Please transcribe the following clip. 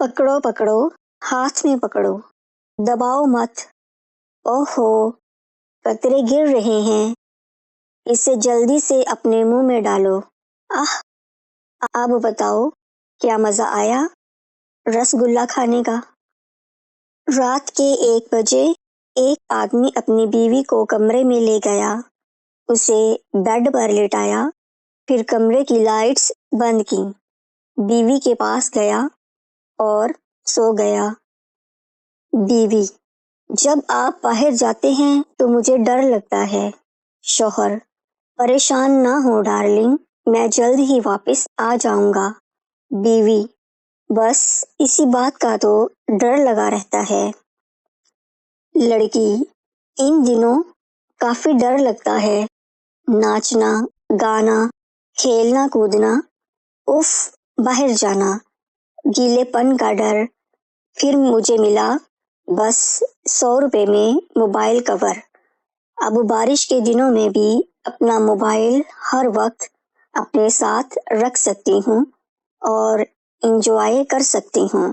पकड़ो पकड़ो, हाथ में पकड़ो, दबाओ मत। ओहो, कतरे गिर रहे हैं, इसे जल्दी से अपने मुंह में डालो। आह, अब बताओ, क्या मजा आया रसगुल्ला खाने का? रात के 1 बजे एक आदमी अपनी बीवी को कमरे में ले गया, उसे बेड पर लेटाया, फिर कमरे की लाइट्स बंद की, बीवी के पास गया और सो गया। बीवी: जब आप बाहर जाते हैं तो मुझे डर लगता है। शौहर: परेशान ना हो डार्लिंग, मैं जल्द ही वापस आ जाऊंगा। बीवी: बस इसी बात का तो डर लगा रहता है। लड़की: इन दिनों काफी डर लगता है, नाचना, गाना, खेलना कूदना, उफ, बाहर जाना, गीलेपन का डर। फिर मुझे मिला बस 100 रुपए में मोबाइल कवर। अब बारिश के दिनों में भी अपना मोबाइल हर वक्त अपने साथ रख सकती हूँ और इंजॉय कर सकती हूँ।